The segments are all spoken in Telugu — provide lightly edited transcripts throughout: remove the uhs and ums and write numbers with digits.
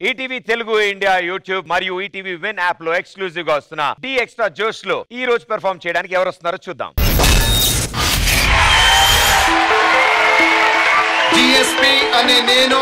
ఈటీవీ తెలుగు ఇండియా యూట్యూబ్ మరియు ఈటీవీ విన్ యాప్ లో ఎక్స్క్లూజివ్ గా వస్తున్న డి ఎక్స్ట్రా జోష్ లో ఈ రోజు పెర్ఫార్మ్ చేయడానికి ఎవరు వస్తున్నారో చూద్దాం. డిఎస్పీ అనే నేను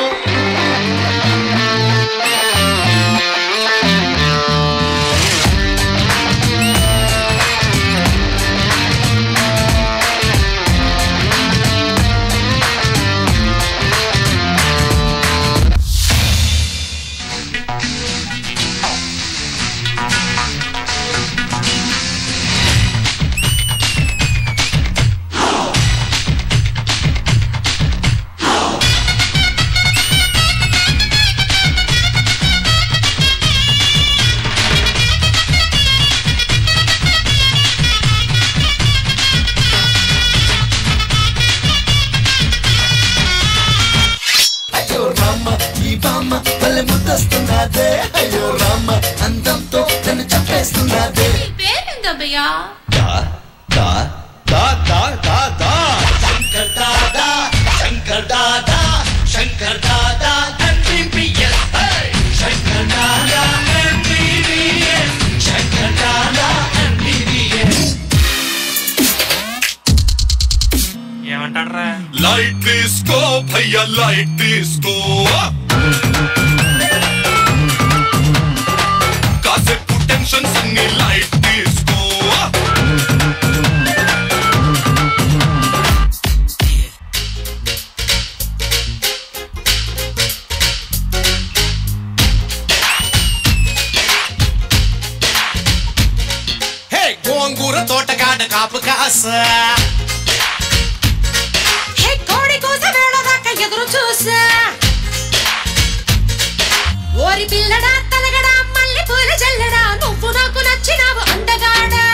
అయ్యో రామ అందంతో నన్ను చంపేస్తున్నదే పేరుందయ్యా Shankar Dada Shankar Dada Shankar Dada MBBS Shankar Dada MBBS Shankar Dada MBBS ఏమంటాడ్రా? Light తీసుకో భయ్యా లైట్ తీసుకో కాసేపు టెన్షన్స్ అన్ని లైట్ తీసుకో హే గోంగూర తోటకాడ కాపు కాస కోడి కూస వేళ దాకా ఎదురు చూసా ఓరి పిల్లడా తలగడా మల్లె పూల జల్లడా నువ్వు నాకు నచ్చినావు అందగాడా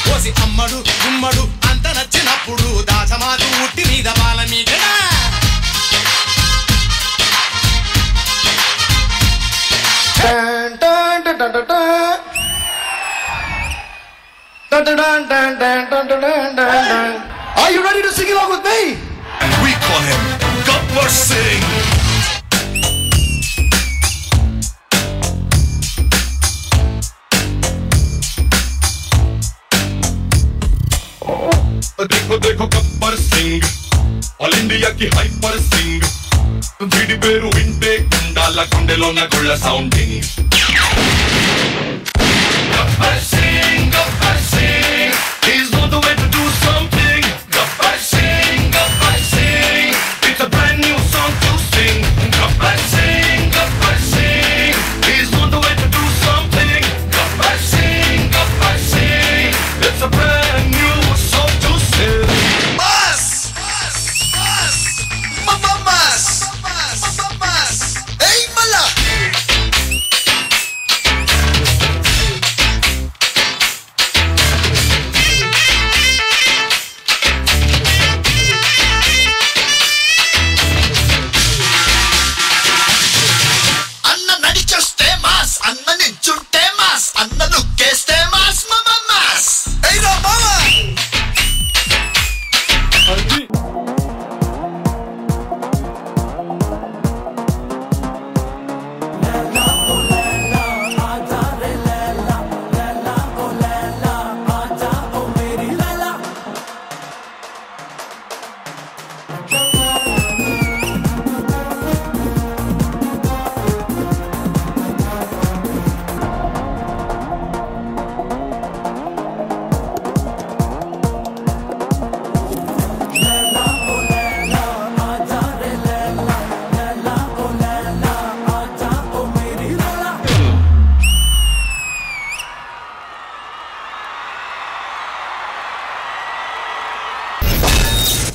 కోసి అమ్మడు గుమ్మడు అంత నచ్చినప్పుడు దాచమాకు ఉట్టి మీద బాల మీకడా Are you ready to sing along with me? We call him Gabbar Singh. देखो देखो गब्बर सिंह ऑल इंडिया की हाइपर सिंह వీడి పేరు వింటే గుండాల గుండెలోన గుళ్ళ sounding Gabbar Singh he's on the way to do something Gabbar Singh it's a brand new song to sing Gabbar Singh he's on the way to do something Gabbar Singh it's a brand new song to sing Mas! Hey, mala! అన్న నడిచొస్తే మాస్ అన్న నించుంటే మాస్ అన్న లుక్కేస్తే మాస్ మాస్ hey రా మామా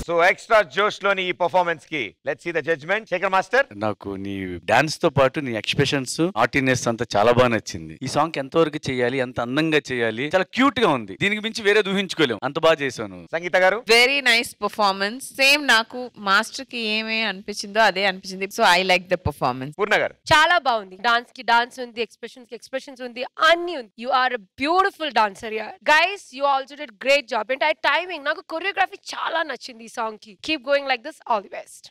సో ఎక్స్ట్రా జోష్ లోని ఈ పర్ఫార్మెన్స్ కి let's see the judgement. Shekhar master, నాకు నీ డాన్స్ తో పాటు నీ ఎక్స్ప్రెషన్స్ ఆర్టినెస్ అంతా చాలా బాగా నచ్చింది. ఈ సాంగ్ ఎంత వరకు చేయాలి, ఎంత అందంగా చేయాలి, చాలా క్యూట్ గా ఉంది. దీనికి మించి వేరే ఊహించుకోలేం, అంత బాగా చేశాను. సంగీత గారు, వెరీ నైస్ పర్ఫార్మెన్స్. సేమ్ నాకు మాస్టర్ కి ఏమే అనిపించిందో అదే అనిపించింది. So I like the performance. Poorna గారు, చాలా బాగుంది. డాన్స్ కి డాన్స్ ఉంది, ఎక్స్ప్రెషన్స్ కి ఎక్స్ప్రెషన్స్ ఉంది, అన్ని ఉంది. You are a beautiful dancer. Guys you also did great job. And timing నాకు కొరియోగ్రఫీ చాలా నచ్చింది ఈ సాంగ్ కి. Keep going like this. All the best.